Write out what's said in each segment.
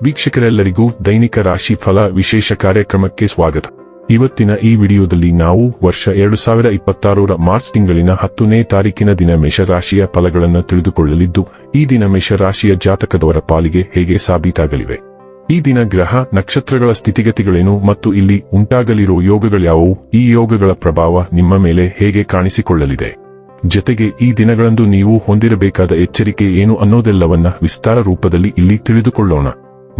ವೀಕ್ಷಕರೆಲ್ಲರಿಗೂ ದೈನಿಕ ರಾಶಿ ಫಲ ವಿಶೇಷ ಕಾರ್ಯಕ್ರಮಕ್ಕೆ ಸ್ವಾಗತ. ಇವತ್ತಿನ ಈ ವಿಡಿಯೋದಲ್ಲಿ ನಾವು ವರ್ಷ 2026ರ ಮಾರ್ಚ್ ತಿಂಗಳಿನ 10ನೇ ತಾರೀಕಿನ ದಿನ ಮೇಷರಾಶಿಯ ಫಲಗಳನ್ನು ತಿಳಿದುಕೊಳ್ಳಲಿದ್ದು, ಈ ದಿನ ಮೇಷರಾಶಿಯ ಜಾತಕದವರ ಪಾಲಿಗೆ ಹೇಗೆ ಸಾಬೀತಾಗಲಿವೆ, ಈ ದಿನ ಗ್ರಹ ನಕ್ಷತ್ರಗಳ ಸ್ಥಿತಿಗತಿಗಳೇನು ಮತ್ತು ಇಲ್ಲಿ ಉಂಟಾಗಲಿರುವ ಯೋಗಗಳ್ಯಾವುವು, ಈ ಯೋಗಗಳ ಪ್ರಭಾವ ನಿಮ್ಮ ಮೇಲೆ ಹೇಗೆ ಕಾಣಿಸಿಕೊಳ್ಳಲಿದೆ, ಜತೆಗೆ ಈ ದಿನಗಳಂದು ನೀವು ಹೊಂದಿರಬೇಕಾದ ಎಚ್ಚರಿಕೆ ಏನು ಅನ್ನೋದೆಲ್ಲವನ್ನ ವಿಸ್ತಾರ ರೂಪದಲ್ಲಿ ಇಲ್ಲಿ ತಿಳಿದುಕೊಳ್ಳೋಣ.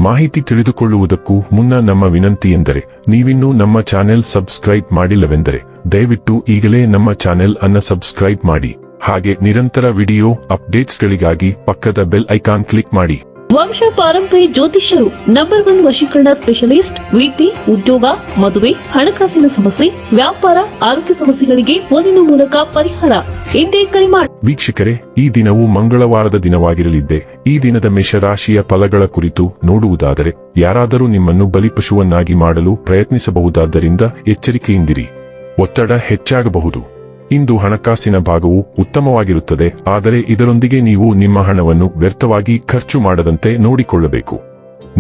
ಮಾಹಿತಿ ತಿಳಿದುಕೊಳ್ಳುವುದಕ್ಕೂ ಮುನ್ನ ನಮ್ಮ ವಿನಂತಿ ಎಂದರೆ, ನೀವಿನ್ನೂ ನಮ್ಮ ಚಾನೆಲ್ ಸಬ್ಸ್ಕ್ರೈಬ್ ಮಾಡಿಲ್ಲವೆಂದರೆ ದಯವಿಟ್ಟು ಈಗಲೇ ನಮ್ಮ ಚಾನೆಲ್ ಅನ್ನು ಸಬ್ಸ್ಕ್ರೈಬ್ ಮಾಡಿ. ಹಾಗೆ ನಿರಂತರ ವಿಡಿಯೋ ಅಪ್ಡೇಟ್ಸ್ಗಳಿಗಾಗಿ ಪಕ್ಕದ ಬೆಲ್ ಐಕಾನ್ ಕ್ಲಿಕ್ ಮಾಡಿ. ವಂಶ ಪಾರಂಪರ್ಯ ಜ್ಯೋತಿಷ್ಯರು ನಂಬರ್ 1 ವಶೀಕರಣ ಸ್ಪೆಷಲಿಸ್ಟ್. ವೃತ್ತಿ, ಉದ್ಯೋಗ, ಮದುವೆ, ಹಣಕಾಸಿನ ಸಮಸ್ಯೆ, ವ್ಯಾಪಾರ, ಆರೋಗ್ಯ ಸಮಸ್ಯೆಗಳಿಗೆ ಫೋನಿನ ಮೂಲಕ ಪರಿಹಾರ. ಇಂದೇ ಕರೆ ಮಾಡಿ. ವೀಕ್ಷಕರೇ, ಈ ದಿನವು ಮಂಗಳವಾರದ ದಿನವಾಗಿರಲಿದ್ದೆ. ಈ ದಿನದ ಮೇಷರಾಶಿಯ ಫಲಗಳ ಕುರಿತು ನೋಡುವುದಾದರೆ, ಯಾರಾದರೂ ನಿಮ್ಮನ್ನು ಬಲಿಪಶುವನ್ನಾಗಿ ಮಾಡಲು ಪ್ರಯತ್ನಿಸಬಹುದಾದ್ದರಿಂದ ಎಚ್ಚರಿಕೆಯಿಂದಿರಿ. ಒತ್ತಡ ಹೆಚ್ಚಾಗಬಹುದು. ಇಂದು ಹಣಕಾಸಿನ ಭಾಗವು ಉತ್ತಮವಾಗಿರುತ್ತದೆ, ಆದರೆ ಇದರೊಂದಿಗೆ ನೀವು ನಿಮ್ಮ ಹಣವನ್ನು ವ್ಯರ್ಥವಾಗಿ ಖರ್ಚು ಮಾಡದಂತೆ ನೋಡಿಕೊಳ್ಳಬೇಕು.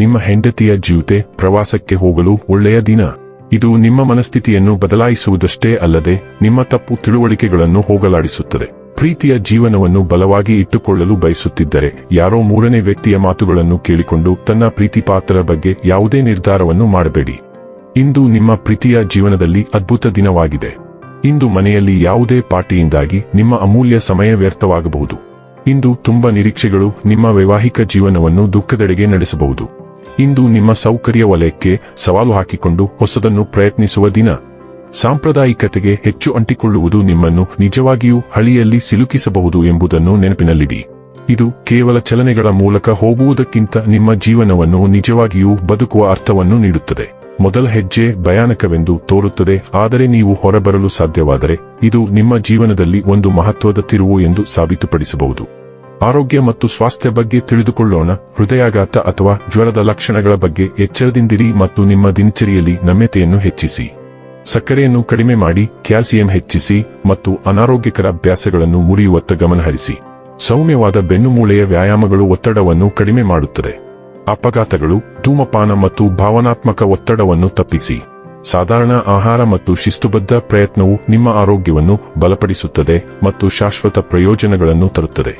ನಿಮ್ಮ ಹೆಂಡತಿಯ ಜೊತೆ ಪ್ರವಾಸಕ್ಕೆ ಹೋಗಲು ಒಳ್ಳೆಯ ದಿನ. ಇದು ನಿಮ್ಮ ಮನಸ್ಥಿತಿಯನ್ನು ಬದಲಾಯಿಸುವುದಷ್ಟೇ ಅಲ್ಲದೆ ನಿಮ್ಮ ತಪ್ಪು ತಿಳುವಳಿಕೆಗಳನ್ನು ಹೋಗಲಾಡಿಸುತ್ತದೆ. ಪ್ರೀತಿಯ ಜೀವನವನ್ನು ಬಲವಾಗಿ ಇಟ್ಟುಕೊಳ್ಳಲು ಬಯಸುತ್ತಿದ್ದರೆ ಯಾರೋ ಮೂರನೇ ವ್ಯಕ್ತಿಯ ಮಾತುಗಳನ್ನು ಕೇಳಿಕೊಂಡು ತನ್ನ ಪ್ರೀತಿಪಾತ್ರರ ಬಗ್ಗೆ ಯಾವುದೇ ನಿರ್ಧಾರವನ್ನು ಮಾಡಬೇಡಿ. ಇಂದು ನಿಮ್ಮ ಪ್ರೀತಿಯ ಜೀವನದಲ್ಲಿ ಅದ್ಭುತ ದಿನವಾಗಿದೆ. ಇಂದು ಮನೆಯಲ್ಲಿ ಯಾವುದೇ ಪಾರ್ಟಿಯಿಂದಾಗಿ ನಿಮ್ಮ ಅಮೂಲ್ಯ ಸಮಯ ವ್ಯರ್ಥವಾಗಬಹುದು. ಇಂದು ತುಂಬಾ ನಿರೀಕ್ಷೆಗಳು ನಿಮ್ಮ ವೈವಾಹಿಕ ಜೀವನವನ್ನು ದುಃಖದೆಡೆಗೆ ನಡೆಸಬಹುದು. ಇಂದು ನಿಮ್ಮ ಸೌಕರ್ಯ ವಲಯಕ್ಕೆ ಸವಾಲು ಹಾಕಿಕೊಂಡು ಹೊಸದನ್ನು ಪ್ರಯತ್ನಿಸುವ ದಿನ. ಸಾಂಪ್ರದಾಯಿಕತೆಗೆ ಹೆಚ್ಚು ಅಂಟಿಕೊಳ್ಳುವುದು ನಿಮ್ಮನ್ನು ನಿಜವಾಗಿಯೂ ಹಳಿಯಲ್ಲಿ ಸಿಲುಕಿಸಬಹುದು ಎಂಬುದನ್ನು ನೆನಪಿನಲ್ಲಿಡಿ. ಇದು ಕೇವಲ ಚಲನೆಗಳ ಮೂಲಕ ಹೋಗುವುದಕ್ಕಿಂತ ನಿಮ್ಮ ಜೀವನವನ್ನು ನಿಜವಾಗಿಯೂ ಬದುಕುವ ಅರ್ಥವನ್ನು ನೀಡುತ್ತದೆ. ಮೊದಲ ಹೆಜ್ಜೆ ಭಯಾನಕವೆಂದು ತೋರುತ್ತದೆ, ಆದರೆ ನೀವು ಹೊರಬರಲು ಸಾಧ್ಯವಾದರೆ ಇದು ನಿಮ್ಮ ಜೀವನದಲ್ಲಿ ಒಂದು ಮಹತ್ವದ ತಿರುವು ಎಂದು ಸಾಬೀತುಪಡಿಸಬಹುದು. ಆರೋಗ್ಯ ಮತ್ತು ಸ್ವಾಸ್ಥ್ಯ ಬಗ್ಗೆ ತಿಳಿದುಕೊಳ್ಳೋಣ. ಹೃದಯಾಘಾತ ಅಥವಾ ಜ್ವರದ ಲಕ್ಷಣಗಳ ಬಗ್ಗೆ ಎಚ್ಚರದಿಂದಿರಿ ಮತ್ತು ನಿಮ್ಮ ದಿನಚರಿಯಲ್ಲಿ ನಮ್ಯತೆಯನ್ನು ಹೆಚ್ಚಿಸಿ. ಸಕ್ಕರೆಯನ್ನು ಕಡಿಮೆ ಮಾಡಿ, ಕ್ಯಾಲ್ಸಿಯಂ ಹೆಚ್ಚಿಸಿ ಮತ್ತು ಅನಾರೋಗ್ಯಕರ ಅಭ್ಯಾಸಗಳನ್ನು ಮುರಿಯುವತ್ತ ಗಮನಹರಿಸಿ. ಸೌಮ್ಯವಾದ ಬೆನ್ನುಮೂಳೆಯ ವ್ಯಾಯಾಮಗಳು ಒತ್ತಡವನ್ನು ಕಡಿಮೆ ಮಾಡುತ್ತದೆ. ಅಪಘಾತಗಳು, ಧೂಮಪಾನ ಮತ್ತು ಭಾವನಾತ್ಮಕ ಒತ್ತಡವನ್ನು ತಪ್ಪಿಸಿ. ಸಾಧಾರಣ ಆಹಾರ ಮತ್ತು ಶಿಸ್ತುಬದ್ಧ ಪ್ರಯತ್ನವು ನಿಮ್ಮ ಆರೋಗ್ಯವನ್ನು ಬಲಪಡಿಸುತ್ತದೆ ಮತ್ತು ಶಾಶ್ವತ ಪ್ರಯೋಜನಗಳನ್ನು ತರುತ್ತದೆ.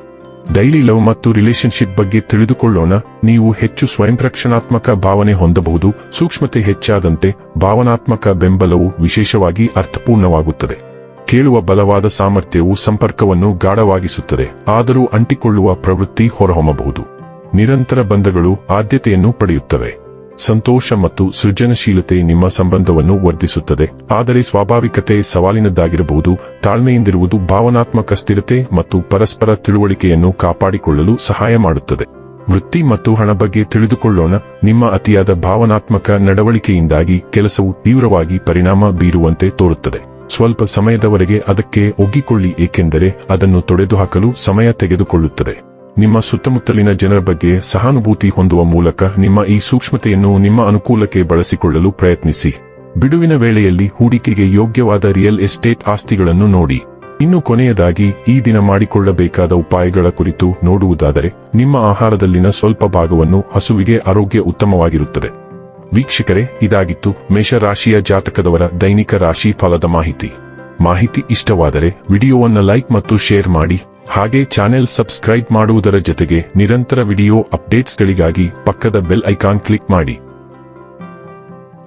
ಡೈಲಿ ಲವ್ ಮತ್ತು ರಿಲೇಶನ್ಶಿಪ್ ಬಗ್ಗೆ ತಿಳಿದುಕೊಳ್ಳೋಣ. ನೀವು ಹೆಚ್ಚು ಸ್ವಯಂರಕ್ಷಣಾತ್ಮಕ ಭಾವನೆ ಹೊಂದಬಹುದು. ಸೂಕ್ಷ್ಮತೆ ಹೆಚ್ಚಾದಂತೆ ಭಾವನಾತ್ಮಕ ಬೆಂಬಲವು ವಿಶೇಷವಾಗಿ ಅರ್ಥಪೂರ್ಣವಾಗುತ್ತದೆ. ಕೇಳುವ ಬಲವಾದ ಸಾಮರ್ಥ್ಯವು ಸಂಪರ್ಕವನ್ನು ಗಾಢವಾಗಿಸುತ್ತದೆ, ಆದರೂ ಅಂಟಿಕೊಳ್ಳುವ ಪ್ರವೃತ್ತಿ ಹೊರಹೊಮ್ಮಬಹುದು. ನಿರಂತರ ಬಂಧಗಳು ಆದ್ಯತೆಯನ್ನು ಪಡೆಯುತ್ತವೆ. ಸಂತೋಷ ಮತ್ತು ಸೃಜನಶೀಲತೆ ನಿಮ್ಮ ಸಂಬಂಧವನ್ನು ವರ್ಧಿಸುತ್ತದೆ, ಆದರೆ ಸ್ವಾಭಾವಿಕತೆ ಸವಾಲಿನದ್ದಾಗಿರಬಹುದು. ತಾಳ್ಮೆಯಿಂದಿರುವುದು ಭಾವನಾತ್ಮಕ ಸ್ಥಿರತೆ ಮತ್ತು ಪರಸ್ಪರ ತಿಳುವಳಿಕೆಯನ್ನು ಕಾಪಾಡಿಕೊಳ್ಳಲು ಸಹಾಯ ಮಾಡುತ್ತದೆ. ವೃತ್ತಿ ಮತ್ತು ಹಣ ಬಗ್ಗೆ ತಿಳಿದುಕೊಳ್ಳೋಣ. ನಿಮ್ಮ ಅತಿಯಾದ ಭಾವನಾತ್ಮಕ ನಡವಳಿಕೆಯಿಂದಾಗಿ ಕೆಲಸವು ತೀವ್ರವಾಗಿ ಪರಿಣಾಮ ಬೀರುವಂತೆ ತೋರುತ್ತದೆ. ಸ್ವಲ್ಪ ಸಮಯದವರೆಗೆ ಅದಕ್ಕೆ ಒಗ್ಗಿಕೊಳ್ಳಿ, ಏಕೆಂದರೆ ಅದನ್ನು ತೊಡೆದುಹಾಕಲು ಸಮಯ ತೆಗೆದುಕೊಳ್ಳುತ್ತದೆ. ನಿಮ್ಮ ಸುತ್ತಮುತ್ತಲಿನ ಜನರ ಬಗ್ಗೆ ಸಹಾನುಭೂತಿ ಹೊಂದುವ ಮೂಲಕ ನಿಮ್ಮ ಈ ಸೂಕ್ಷ್ಮತೆಯನ್ನು ನಿಮ್ಮ ಅನುಕೂಲಕ್ಕೆ ಬಳಸಿಕೊಳ್ಳಲು ಪ್ರಯತ್ನಿಸಿ. ಬಿಡುವಿನ ವೇಳೆಯಲ್ಲಿ ಹೂಡಿಕೆಗೆ ಯೋಗ್ಯವಾದ ರಿಯಲ್ ಎಸ್ಟೇಟ್ ಆಸ್ತಿಗಳನ್ನು ನೋಡಿ. ಇನ್ನು ಕೊನೆಯದಾಗಿ ಈ ದಿನ ಮಾಡಿಕೊಳ್ಳಬೇಕಾದ ಉಪಾಯಗಳ ಕುರಿತು ನೋಡುವುದಾದರೆ, ನಿಮ್ಮ ಆಹಾರದಲ್ಲಿನ ಸ್ವಲ್ಪ ಭಾಗವನ್ನು ಹಸುವಿಗೆ ಆರೋಗ್ಯ ಉತ್ತಮವಾಗಿರುತ್ತದೆ. ವೀಕ್ಷಕರೇ, ಇದಾಗಿತ್ತು ಮೇಷರಾಶಿಯ ಜಾತಕದವರ ದೈನಿಕ ರಾಶಿ ಫಲದ ಮಾಹಿತಿ ಇಷ್ಟವಾದರೆ ವಿಡಿಯೋವನ್ನು ಲೈಕ್ ಮತ್ತು ಶೇರ್ ಮಾಡಿ. ಹಾಗೆ ಚಾನೆಲ್ ಸಬ್ಸ್ಕ್ರೈಬ್ ಮಾಡುವುದರ ಜೊತೆಗೆ ನಿರಂತರ ವಿಡಿಯೋ ಅಪ್ಡೇಟ್ಸ್ಗಳಿಗಾಗಿ ಪಕ್ಕದ ಬೆಲ್ ಐಕಾನ್ ಕ್ಲಿಕ್ ಮಾಡಿ.